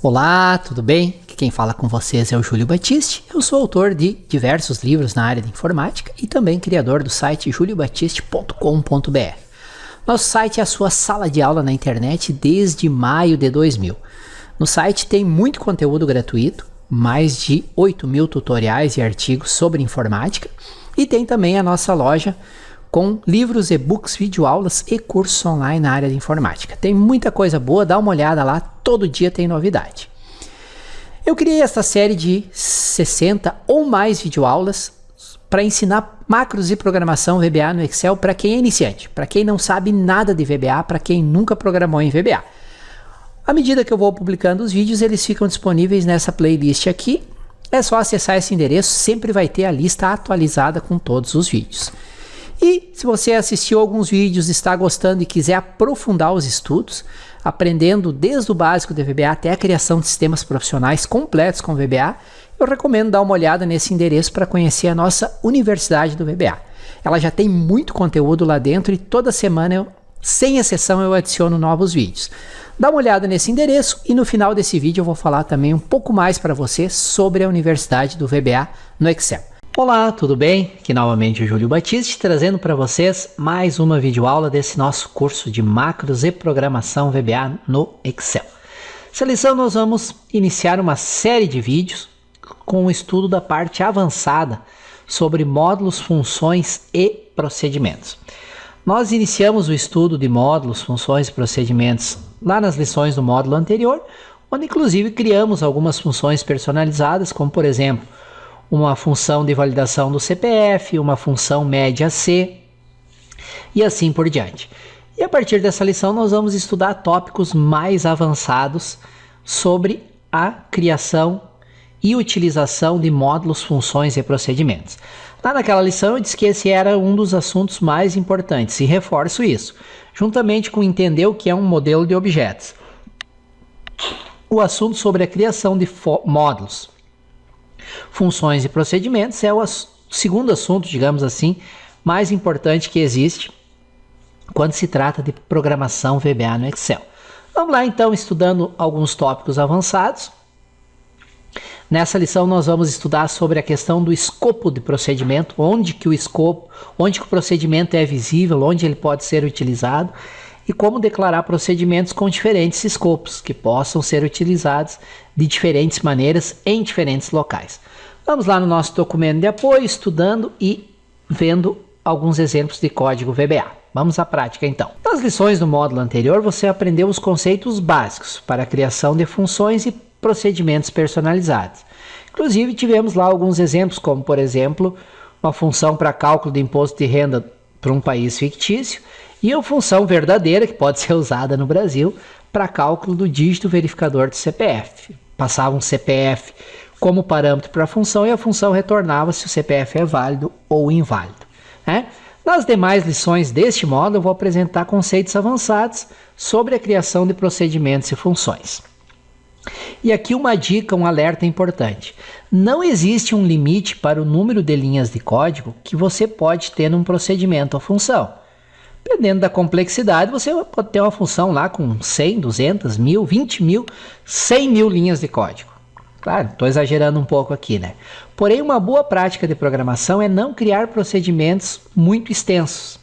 Olá, tudo bem? Aqui quem fala com vocês é o Júlio Batiste. Eu sou autor de diversos livros na área de informática e também criador do site juliobatiste.com.br. Nosso site é a sua sala de aula na internet desde maio de 2000. No site tem muito conteúdo gratuito, mais de 8.000 tutoriais e artigos sobre informática, e tem também a nossa loja com livros, e-books, videoaulas e cursos online na área de informática. Tem muita coisa boa, dá uma olhada lá, todo dia tem novidade. Eu criei esta série de 60 ou mais videoaulas para ensinar macros e programação VBA no Excel para quem é iniciante, para quem não sabe nada de VBA, para quem nunca programou em VBA. À medida que eu vou publicando os vídeos, eles ficam disponíveis nessa playlist aqui. É só acessar esse endereço, sempre vai ter a lista atualizada com todos os vídeos. E se você assistiu alguns vídeos, está gostando e quiser aprofundar os estudos, aprendendo desde o básico de VBA até a criação de sistemas profissionais completos com VBA, eu recomendo dar uma olhada nesse endereço para conhecer a nossa Universidade do VBA. Ela já tem muito conteúdo lá dentro e toda semana, sem exceção, eu adiciono novos vídeos. Dá uma olhada nesse endereço e no final desse vídeo eu vou falar também um pouco mais para você sobre a Universidade do VBA no Excel. Olá, tudo bem? Aqui novamente o Júlio Batiste trazendo para vocês mais uma videoaula desse nosso curso de macros e programação VBA no Excel. Nessa lição nós vamos iniciar uma série de vídeos com o estudo da parte avançada sobre módulos, funções e procedimentos. Nós iniciamos o estudo de módulos, funções e procedimentos lá nas lições do módulo anterior, onde inclusive criamos algumas funções personalizadas, como por exemplo, uma função de validação do CPF, uma função média C e assim por diante. E a partir dessa lição nós vamos estudar tópicos mais avançados sobre a criação e utilização de módulos, funções e procedimentos. Lá naquela lição eu disse que esse era um dos assuntos mais importantes e reforço isso, juntamente com entender o que é um modelo de objetos. O assunto sobre a criação de módulos, funções e procedimentos é o segundo assunto, digamos assim, mais importante que existe quando se trata de programação VBA no Excel. Vamos lá então, estudando alguns tópicos avançados. Nessa lição nós vamos estudar sobre a questão do escopo de procedimento, onde que o procedimento é visível, onde ele pode ser utilizado e como declarar procedimentos com diferentes escopos que possam ser utilizados de diferentes maneiras em diferentes locais. Vamos lá no nosso documento de apoio, estudando e vendo alguns exemplos de código VBA. Vamos à prática então. Nas lições do módulo anterior você aprendeu os conceitos básicos para a criação de funções e procedimentos personalizados. Inclusive tivemos lá alguns exemplos, como por exemplo, uma função para cálculo de imposto de renda para um país fictício e uma função verdadeira que pode ser usada no Brasil para cálculo do dígito verificador do CPF. Passava um CPF como parâmetro para a função e a função retornava se o CPF é válido ou inválido, né? Nas demais lições deste módulo eu vou apresentar conceitos avançados sobre a criação de procedimentos e funções. E aqui uma dica, um alerta importante. Não existe um limite para o número de linhas de código que você pode ter num procedimento ou função. Dependendo da complexidade, você pode ter uma função lá com 100, 200, 1000, 20 mil, 100 mil linhas de código. Claro, estou exagerando um pouco aqui, né? Porém, uma boa prática de programação é não criar procedimentos muito extensos.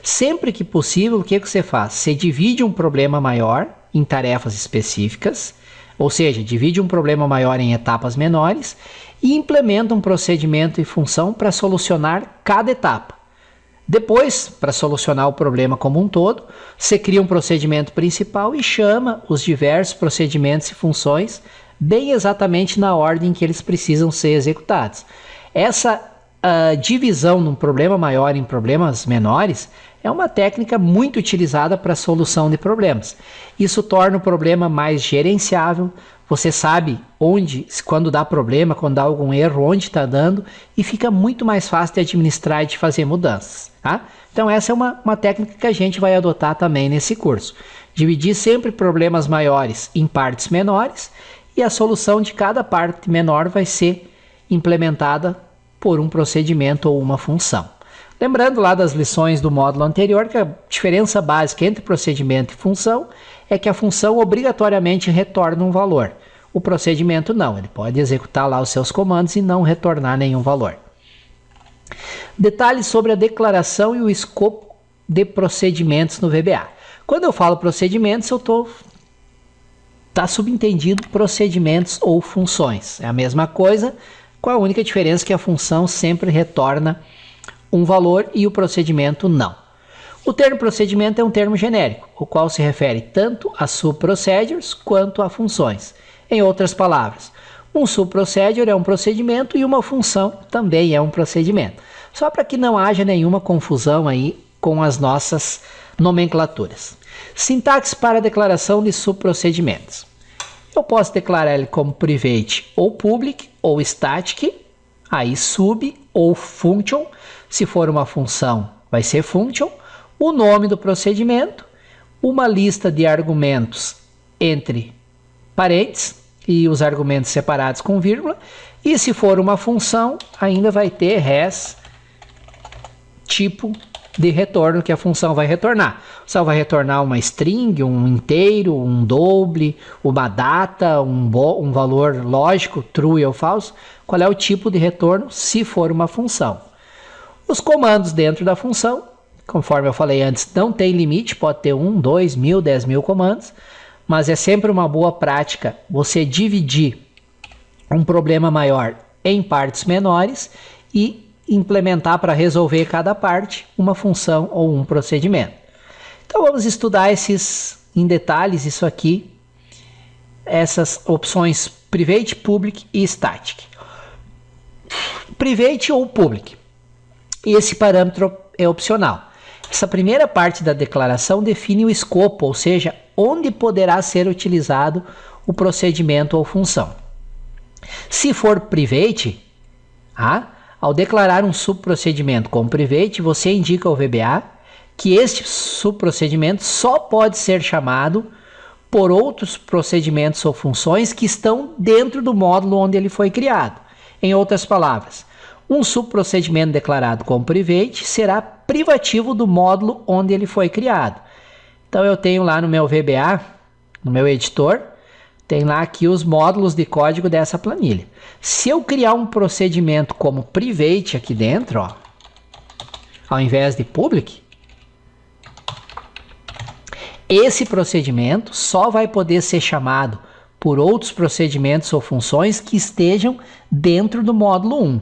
Sempre que possível, o que você faz? Você divide um problema maior em tarefas específicas, ou seja, divide um problema maior em etapas menores e implementa um procedimento e função para solucionar cada etapa. Depois, para solucionar o problema como um todo, você cria um procedimento principal e chama os diversos procedimentos e funções bem exatamente na ordem que eles precisam ser executados. Essa divisão de um problema maior em problemas menores é uma técnica muito utilizada para a solução de problemas. Isso torna o problema mais gerenciável, você sabe onde, quando dá problema, quando dá algum erro, onde está dando, e fica muito mais fácil de administrar e de fazer mudanças. Tá? Então essa é uma técnica que a gente vai adotar também nesse curso. Dividir sempre problemas maiores em partes menores e a solução de cada parte menor vai ser implementada por um procedimento ou uma função. Lembrando lá das lições do módulo anterior que a diferença básica entre procedimento e função é que a função obrigatoriamente retorna um valor. O procedimento não, ele pode executar lá os seus comandos e não retornar nenhum valor. Detalhes sobre a declaração e o escopo de procedimentos no VBA. Quando eu falo procedimentos, tá subentendido procedimentos ou funções. É a mesma coisa, com a única diferença que a função sempre retorna um valor e o procedimento não. O termo procedimento é um termo genérico, o qual se refere tanto a subprocedures quanto a funções. Em outras palavras, um subprocedure é um procedimento e uma função também é um procedimento. Só para que não haja nenhuma confusão aí com as nossas nomenclaturas. Sintaxe para a declaração de subprocedimentos. Eu posso declarar ele como private ou public ou static, aí sub ou function, se for uma função vai ser function, o nome do procedimento, uma lista de argumentos entre parênteses e os argumentos separados com vírgula, e se for uma função ainda vai ter res, tipo de retorno que a função vai retornar. Só vai retornar uma string, um inteiro, um double, uma data, um valor lógico, true ou false. Qual é o tipo de retorno se for uma função? Os comandos dentro da função, conforme eu falei antes, não tem limite, pode ter 1, 2, 1000, 10.000 comandos, mas é sempre uma boa prática você dividir um problema maior em partes menores e implementar para resolver cada parte uma função ou um procedimento. Então vamos estudar em detalhes isso aqui, essas opções private, public e static. Private ou public. E esse parâmetro é opcional. Essa primeira parte da declaração define o escopo, ou seja, onde poderá ser utilizado o procedimento ou função. Se for private, ao declarar um subprocedimento como private, você indica ao VBA que este subprocedimento só pode ser chamado por outros procedimentos ou funções que estão dentro do módulo onde ele foi criado. Em outras palavras, um subprocedimento declarado como private será privativo do módulo onde ele foi criado. Então eu tenho lá no meu VBA, no meu editor, tem lá aqui os módulos de código dessa planilha. Se eu criar um procedimento como private aqui dentro, ao invés de public, esse procedimento só vai poder ser chamado por outros procedimentos ou funções que estejam dentro do módulo 1.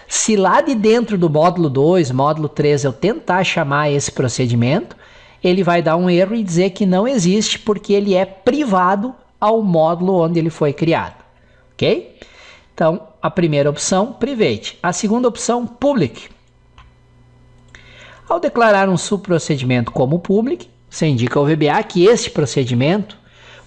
Se lá de dentro do módulo 2, módulo 3, eu tentar chamar esse procedimento, ele vai dar um erro e dizer que não existe porque ele é privado ao módulo onde ele foi criado, ok? Então, a primeira opção, private. A segunda opção, public. Ao declarar um subprocedimento como public, você indica ao VBA que este procedimento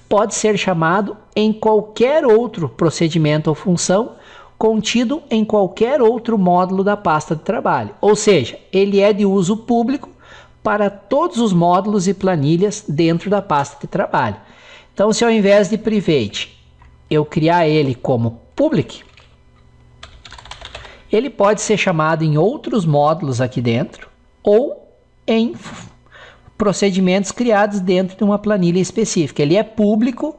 pode ser chamado em qualquer outro procedimento ou função contido em qualquer outro módulo da pasta de trabalho. Ou seja, ele é de uso público para todos os módulos e planilhas dentro da pasta de trabalho. Então, se ao invés de private eu criar ele como public, ele pode ser chamado em outros módulos aqui dentro ou em procedimentos criados dentro de uma planilha específica. Ele é público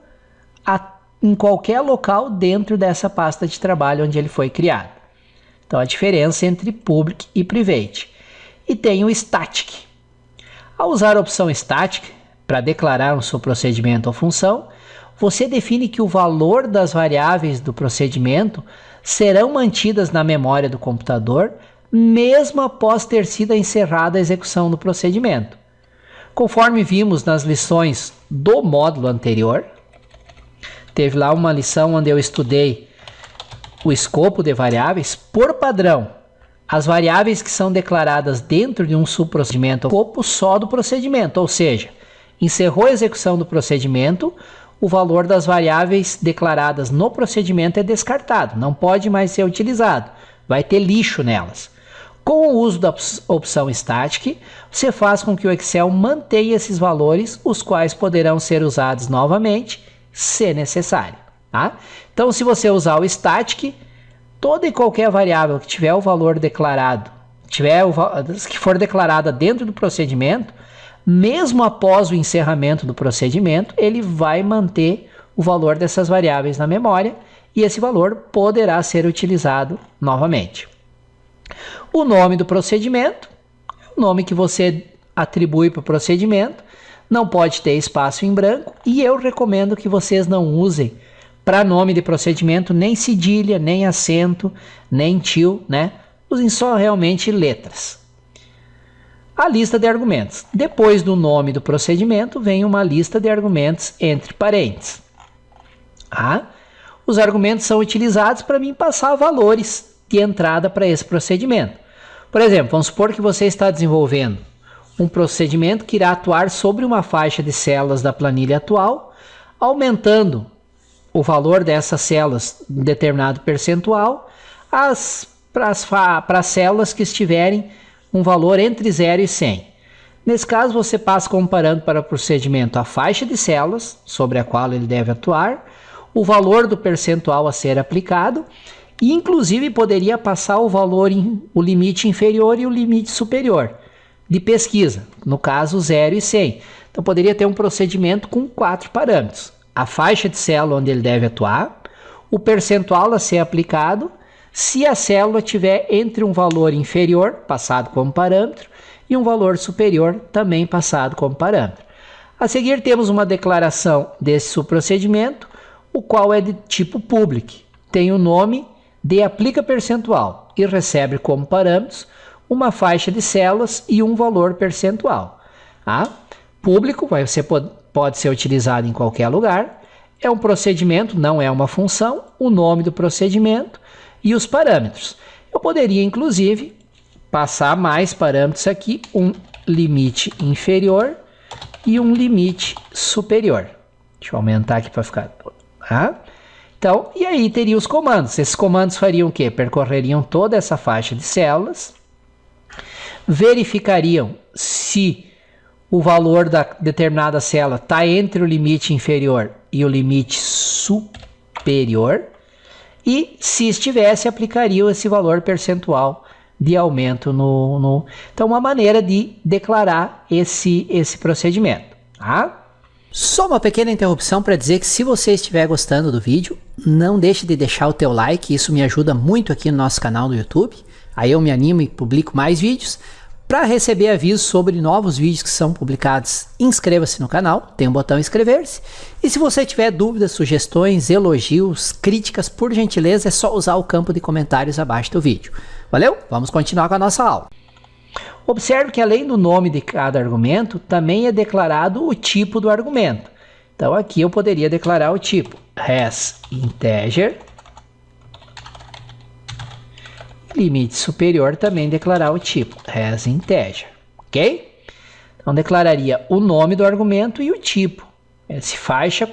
em qualquer local dentro dessa pasta de trabalho onde ele foi criado. Então, a diferença entre public e private. E tem o static. Ao usar a opção static, para declarar um seu procedimento ou função, você define que o valor das variáveis do procedimento serão mantidas na memória do computador, mesmo após ter sido encerrada a execução do procedimento. Conforme vimos nas lições do módulo anterior, teve lá uma lição onde eu estudei o escopo de variáveis. Por padrão, as variáveis que são declaradas dentro de um subprocedimento, o escopo só do procedimento, ou seja, encerrou a execução do procedimento, o valor das variáveis declaradas no procedimento é descartado, não pode mais ser utilizado, vai ter lixo nelas. Com o uso da opção static, você faz com que o Excel mantenha esses valores, os quais poderão ser usados novamente, se necessário. Tá? Então, se você usar o static, toda e qualquer variável que tiver o valor declarado, que for declarada dentro do procedimento, mesmo após o encerramento do procedimento, ele vai manter o valor dessas variáveis na memória e esse valor poderá ser utilizado novamente. O nome do procedimento é o nome que você atribui para o procedimento, não pode ter espaço em branco e eu recomendo que vocês não usem para nome de procedimento nem cedilha, nem acento, nem til, né? Usem só realmente letras. A lista de argumentos. Depois do nome do procedimento vem uma lista de argumentos entre parênteses. Os argumentos são utilizados para mim passar valores de entrada para esse procedimento. Por exemplo, vamos supor que você está desenvolvendo um procedimento que irá atuar sobre uma faixa de células da planilha atual, aumentando o valor dessas células em determinado percentual para as células que estiverem um valor entre 0 e 100. Nesse caso, você passa como parâmetro para o procedimento a faixa de células sobre a qual ele deve atuar, o valor do percentual a ser aplicado e, inclusive, poderia passar o valor, o limite inferior e o limite superior de pesquisa, no caso 0 e 100. Então, poderia ter um procedimento com 4 parâmetros. A faixa de célula onde ele deve atuar, o percentual a ser aplicado, se a célula tiver entre um valor inferior, passado como parâmetro, e um valor superior, também passado como parâmetro. A seguir, temos uma declaração desse subprocedimento, o qual é de tipo public. Tem o nome de aplica percentual e recebe como parâmetros uma faixa de células e um valor percentual. Público pode ser utilizado em qualquer lugar. É um procedimento, não é uma função, o nome do procedimento e os parâmetros. Eu poderia, inclusive, passar mais parâmetros aqui, um limite inferior e um limite superior. Deixa eu aumentar aqui para ficar... Então, e aí teria os comandos. Esses comandos fariam o quê? Percorreriam toda essa faixa de células, verificariam se o valor da determinada célula está entre o limite inferior e o limite superior, e se estivesse, aplicariam esse valor percentual de aumento no... Então, uma maneira de declarar esse procedimento. Só uma pequena interrupção para dizer que se você estiver gostando do vídeo, não deixe de deixar o teu like, isso me ajuda muito aqui no nosso canal do YouTube. Aí eu me animo e publico mais vídeos. Para receber avisos sobre novos vídeos que são publicados, inscreva-se no canal, tem um botão inscrever-se. E se você tiver dúvidas, sugestões, elogios, críticas, por gentileza, é só usar o campo de comentários abaixo do vídeo. Valeu? Vamos continuar com a nossa aula. Observe que além do nome de cada argumento, também é declarado o tipo do argumento. Então aqui eu poderia declarar o tipo hasInteger. Limite superior também declarar o tipo hasInteger, ok? Então declararia o nome do argumento e o tipo. Esse faixa,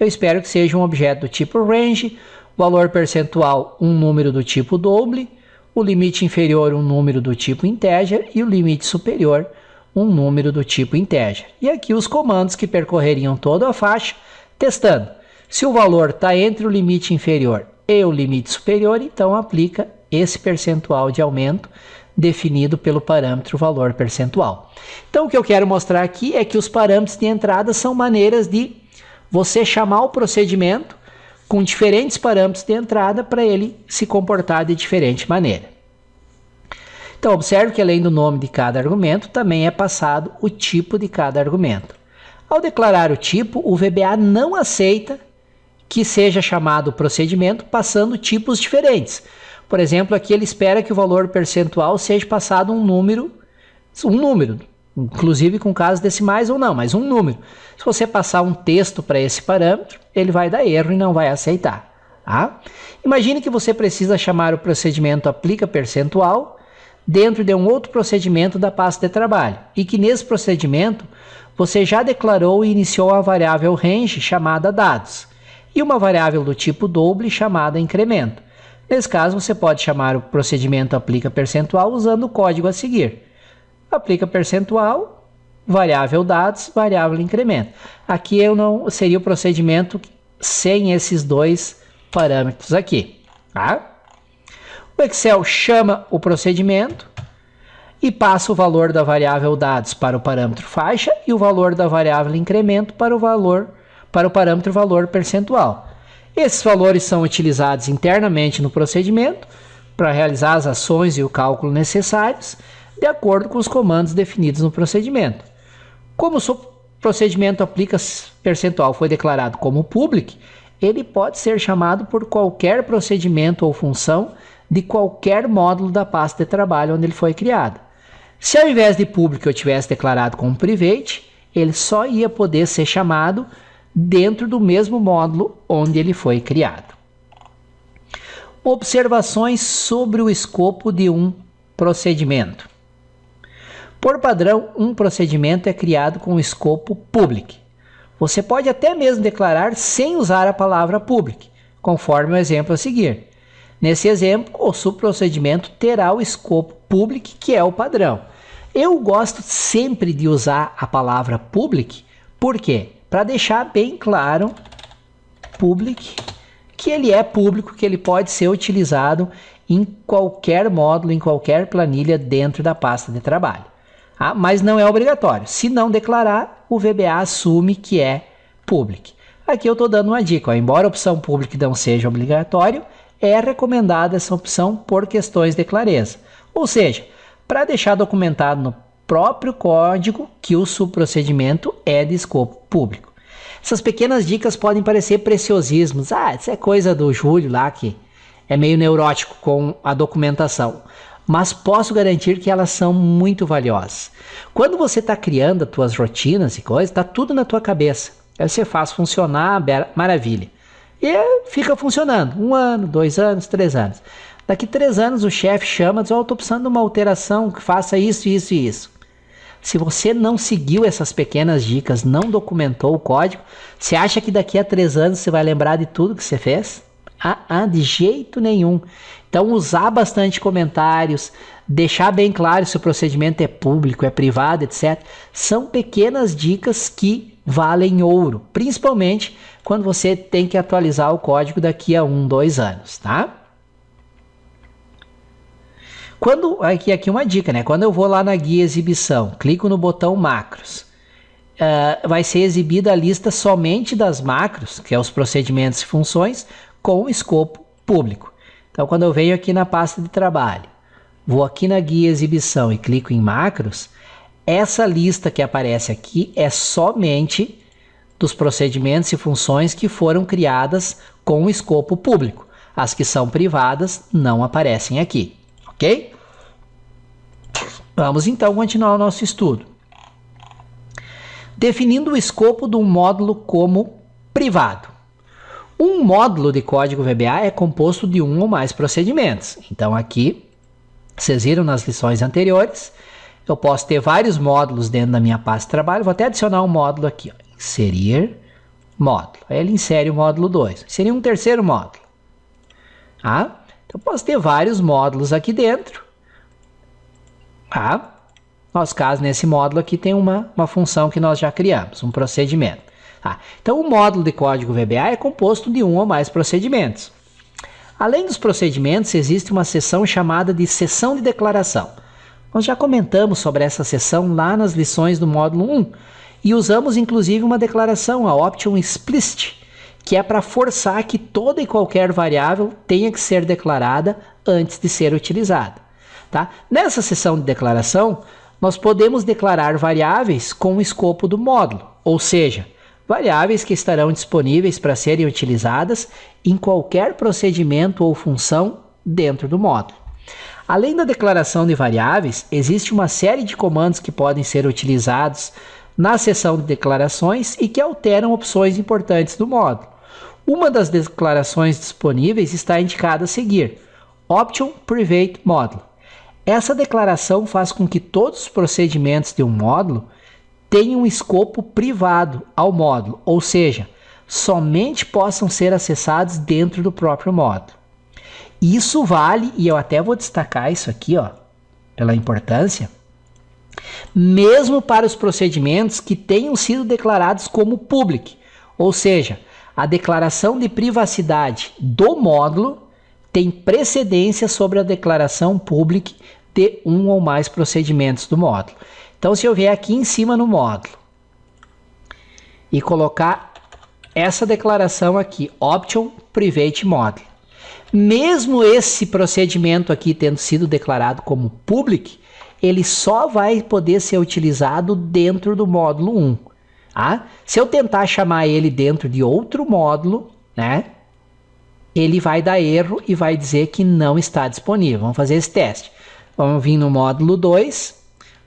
eu espero que seja um objeto do tipo range, valor percentual um número do tipo double, o limite inferior um número do tipo integer e o limite superior um número do tipo integer. E aqui os comandos que percorreriam toda a faixa, testando. Se o valor está entre o limite inferior e o limite superior, então aplica esse percentual de aumento definido pelo parâmetro valor percentual. Então o que eu quero mostrar aqui é que os parâmetros de entrada são maneiras de você chamar o procedimento com diferentes parâmetros de entrada para ele se comportar de diferente maneira. Então observe que além do nome de cada argumento, também é passado o tipo de cada argumento. Ao declarar o tipo, o VBA não aceita que seja chamado o procedimento passando tipos diferentes. Por exemplo, aqui ele espera que o valor percentual seja passado um número, inclusive com casos decimais ou não, mas um número. Se você passar um texto para esse parâmetro, ele vai dar erro e não vai aceitar. Imagine que você precisa chamar o procedimento aplica percentual dentro de um outro procedimento da pasta de trabalho e que nesse procedimento você já declarou e iniciou a variável range chamada dados e uma variável do tipo double chamada incremento. Nesse caso, você pode chamar o procedimento aplica percentual usando o código a seguir. Aplica percentual, variável dados, variável incremento. Aqui seria o procedimento sem esses dois parâmetros aqui. O Excel chama o procedimento e passa o valor da variável dados para o parâmetro faixa e o valor da variável incremento para para o parâmetro valor percentual. Esses valores são utilizados internamente no procedimento para realizar as ações e o cálculo necessários de acordo com os comandos definidos no procedimento. Como o procedimento aplica percentual foi declarado como public, ele pode ser chamado por qualquer procedimento ou função de qualquer módulo da pasta de trabalho onde ele foi criado. Se ao invés de public eu tivesse declarado como private, ele só ia poder ser chamado dentro do mesmo módulo onde ele foi criado. Observações sobre o escopo de um procedimento. Por padrão, um procedimento é criado com o escopo public. Você pode até mesmo declarar sem usar a palavra public, conforme o exemplo a seguir. Nesse exemplo, o subprocedimento terá o escopo public, que é o padrão. Eu gosto sempre de usar a palavra public, por quê? Para deixar bem claro, public, que ele é público, que ele pode ser utilizado em qualquer módulo, em qualquer planilha dentro da pasta de trabalho. Mas não é obrigatório. Se não declarar, o VBA assume que é public. Aqui eu estou dando uma dica. Embora a opção public não seja obrigatório, é recomendada essa opção por questões de clareza. Ou seja, para deixar documentado no próprio código que o subprocedimento é de escopo público. Essas pequenas dicas podem parecer preciosismos. Isso é coisa do Júlio lá que é meio neurótico com a documentação. Mas posso garantir que elas são muito valiosas. Quando você está criando as tuas rotinas e coisas, está tudo na tua cabeça. Aí você faz funcionar, maravilha. E fica funcionando. 1 ano, 2 anos, 3 anos. Daqui 3 anos o chefe chama e diz, estou precisando de uma alteração que faça isso, isso e isso. Se você não seguiu essas pequenas dicas, não documentou o código, você acha que daqui a 3 anos você vai lembrar de tudo que você fez? De jeito nenhum. Então, usar bastante comentários, deixar bem claro se o procedimento é público, é privado, etc. São pequenas dicas que valem ouro, principalmente quando você tem que atualizar o código daqui a 1, 2 anos, tá? Aqui uma dica, né? Quando eu vou lá na guia exibição, clico no botão macros, vai ser exibida a lista somente das macros, que é os procedimentos e funções, com escopo público. Então, quando eu venho aqui na pasta de trabalho, vou aqui na guia exibição e clico em macros, essa lista que aparece aqui é somente dos procedimentos e funções que foram criadas com escopo público. As que são privadas não aparecem aqui, ok? Vamos então continuar o nosso estudo. Definindo o escopo de um módulo como privado. Um módulo de código VBA é composto de um ou mais procedimentos. Então aqui, vocês viram nas lições anteriores, eu posso ter vários módulos dentro da minha pasta de trabalho. Vou até adicionar um módulo aqui, ó. Inserir módulo. Aí ele insere o módulo 2. Seria um terceiro módulo. Então eu posso ter vários módulos aqui dentro. No nosso caso, nesse módulo aqui tem uma função que nós já criamos, um procedimento. Então, o módulo de código VBA é composto de um ou mais procedimentos. Além dos procedimentos, existe uma seção chamada de seção de declaração. Nós já comentamos sobre essa seção lá nas lições do módulo 1 e usamos inclusive uma declaração, a option explicit, que é para forçar que toda e qualquer variável tenha que ser declarada antes de ser utilizada. Nessa seção de declaração, nós podemos declarar variáveis com o escopo do módulo, ou seja, variáveis que estarão disponíveis para serem utilizadas em qualquer procedimento ou função dentro do módulo. Além da declaração de variáveis, existe uma série de comandos que podem ser utilizados na seção de declarações e que alteram opções importantes do módulo. Uma das declarações disponíveis está indicada a seguir, Option Private Module. Essa declaração faz com que todos os procedimentos de um módulo tenham um escopo privado ao módulo, ou seja, somente possam ser acessados dentro do próprio módulo. Isso vale, e eu até vou destacar isso aqui, pela importância, mesmo para os procedimentos que tenham sido declarados como public, ou seja, a declaração de privacidade do módulo tem precedência sobre a declaração public de um ou mais procedimentos do módulo. Então, se eu vier aqui em cima no módulo e colocar essa declaração aqui, Option Private Model. Mesmo esse procedimento aqui tendo sido declarado como public, ele só vai poder ser utilizado dentro do módulo 1. Tá? Se eu tentar chamar ele dentro de outro módulo, né, ele vai dar erro e vai dizer que não está disponível. Vamos fazer esse teste. Vamos vir no módulo 2,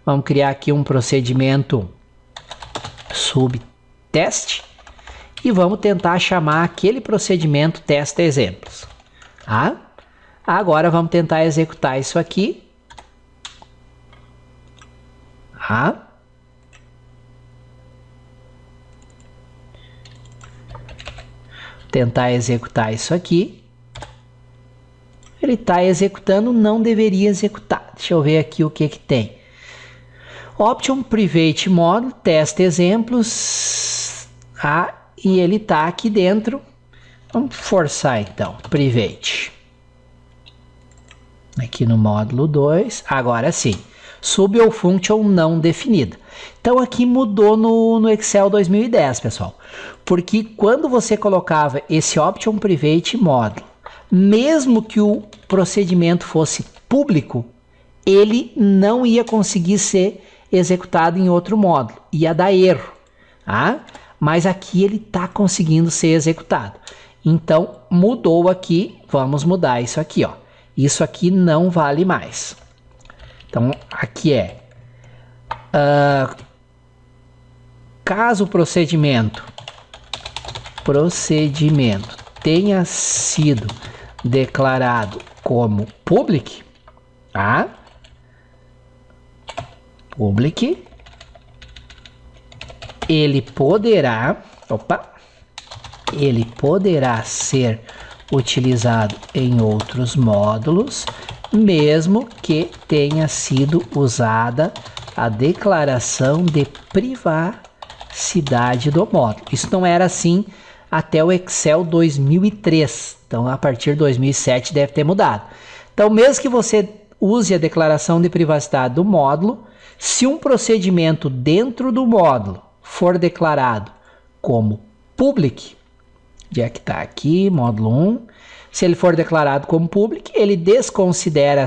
vamos criar aqui um procedimento subteste e vamos tentar chamar aquele procedimento testa exemplos. Tá? Agora vamos tentar executar isso aqui. Tá? Tentar executar isso aqui. Ele está executando, não deveria executar. Deixa eu ver aqui o que tem. Option Private Model, testa exemplos. E ele está aqui dentro. Vamos forçar então, Private. Aqui no módulo 2, agora sim. Sub ou function não definida. Então aqui mudou no Excel 2010, pessoal. Porque quando você colocava esse Option Private Model, mesmo que o procedimento fosse público, ele não ia conseguir ser executado em outro módulo. Ia dar erro. Tá? Mas aqui ele está conseguindo ser executado. Então mudou aqui. Vamos mudar isso aqui. Ó. Isso aqui não vale mais. Então, aqui caso o procedimento tenha sido declarado como public, tá? Public, ele poderá ser utilizado em outros módulos, mesmo que tenha sido usada a declaração de privacidade do módulo. Isso não era assim até o Excel 2003. Então, a partir de 2007 deve ter mudado. Então, mesmo que você use a declaração de privacidade do módulo, se um procedimento dentro do módulo for declarado como public, já que está aqui, módulo 1, se ele for declarado como public, ele desconsidera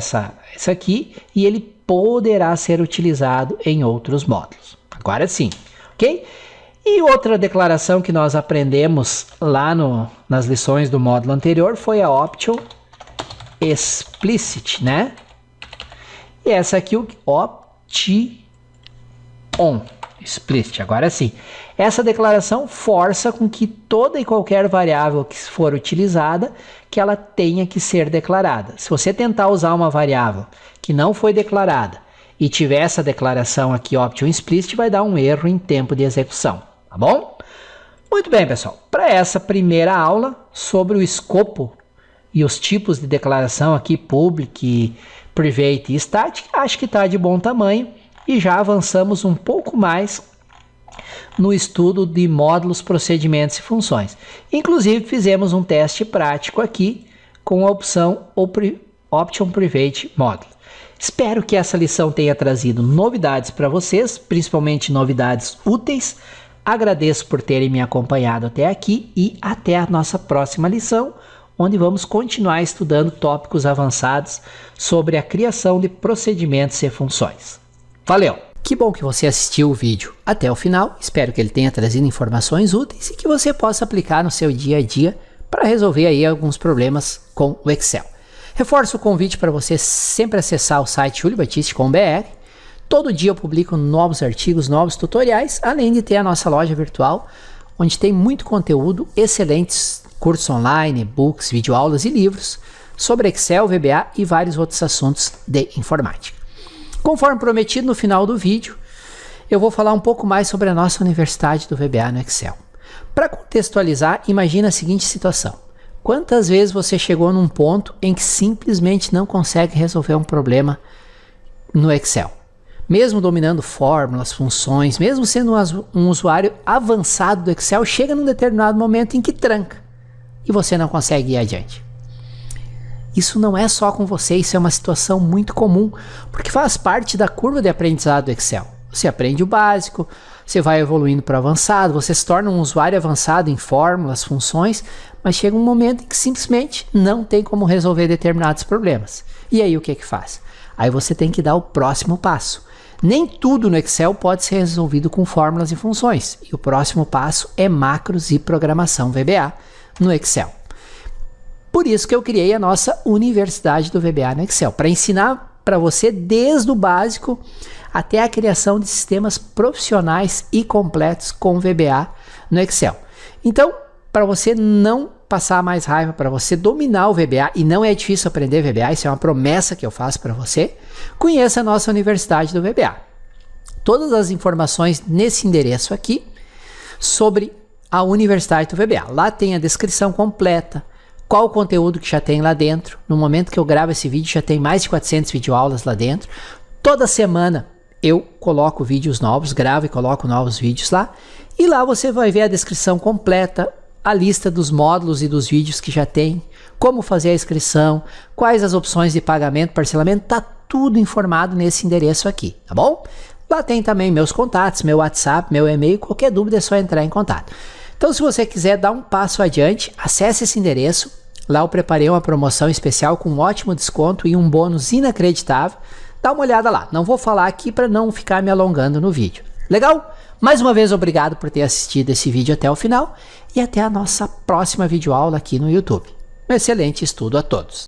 isso aqui e ele poderá ser utilizado em outros módulos. Agora sim, ok? E outra declaração que nós aprendemos lá nas lições do módulo anterior foi a Option Explicit, né? E essa aqui, o Option Explicit, agora sim. Essa declaração força com que toda e qualquer variável que for utilizada, que ela tenha que ser declarada. Se você tentar usar uma variável que não foi declarada e tiver essa declaração aqui, Option Explicit, vai dar um erro em tempo de execução, tá bom? Muito bem, pessoal. Para essa primeira aula sobre o escopo e os tipos de declaração aqui, Public, Private e Static, acho que está de bom tamanho e já avançamos um pouco mais no estudo de módulos, procedimentos e funções. Inclusive, fizemos um teste prático aqui com a opção Option Private Model. Espero que essa lição tenha trazido novidades para vocês, principalmente novidades úteis. Agradeço por terem me acompanhado até aqui e até a nossa próxima lição, onde vamos continuar estudando tópicos avançados sobre a criação de procedimentos e funções. Valeu! Que bom que você assistiu o vídeo até o final, espero que ele tenha trazido informações úteis e que você possa aplicar no seu dia a dia para resolver aí alguns problemas com o Excel. Reforço o convite para você sempre acessar o site juliobatiste.com.br. Todo dia eu publico novos artigos, novos tutoriais, além de ter a nossa loja virtual, onde tem muito conteúdo, excelentes cursos online, e-books, videoaulas e livros sobre Excel, VBA e vários outros assuntos de informática. Conforme prometido, no final do vídeo, eu vou falar um pouco mais sobre a nossa Universidade do VBA no Excel. Para contextualizar, imagina a seguinte situação. Quantas vezes você chegou num ponto em que simplesmente não consegue resolver um problema no Excel? Mesmo dominando fórmulas, funções, mesmo sendo um usuário avançado do Excel, chega num determinado momento em que tranca e você não consegue ir adiante. Isso não é só com você, isso é uma situação muito comum, porque faz parte da curva de aprendizado do Excel. Você aprende o básico, você vai evoluindo para avançado, você se torna um usuário avançado em fórmulas, funções, mas chega um momento em que simplesmente não tem como resolver determinados problemas. E aí o que faz? Aí você tem que dar o próximo passo. Nem tudo no Excel pode ser resolvido com fórmulas e funções. E o próximo passo é macros e programação VBA no Excel. Por isso que eu criei a nossa Universidade do VBA no Excel, para ensinar para você desde o básico até a criação de sistemas profissionais e completos com VBA no Excel. Então, para você não passar mais raiva, para você dominar o VBA, e não é difícil aprender VBA, isso é uma promessa que eu faço para você, conheça a nossa Universidade do VBA. Todas as informações nesse endereço aqui sobre a Universidade do VBA. Lá tem a descrição completa, qual o conteúdo que já tem lá dentro. No momento que eu gravo esse vídeo, já tem mais de 400 videoaulas lá dentro. Toda semana eu coloco vídeos novos, gravo e coloco novos vídeos lá. E lá você vai ver a descrição completa, a lista dos módulos e dos vídeos que já tem, como fazer a inscrição, quais as opções de pagamento, parcelamento, tá tudo informado nesse endereço aqui, tá bom? Lá tem também meus contatos, meu WhatsApp, meu e-mail, qualquer dúvida é só entrar em contato. Então, se você quiser dar um passo adiante, acesse esse endereço. Lá eu preparei uma promoção especial com um ótimo desconto e um bônus inacreditável. Dá uma olhada lá. Não vou falar aqui para não ficar me alongando no vídeo. Legal? Mais uma vez, obrigado por ter assistido esse vídeo até o final e até a nossa próxima videoaula aqui no YouTube. Um excelente estudo a todos!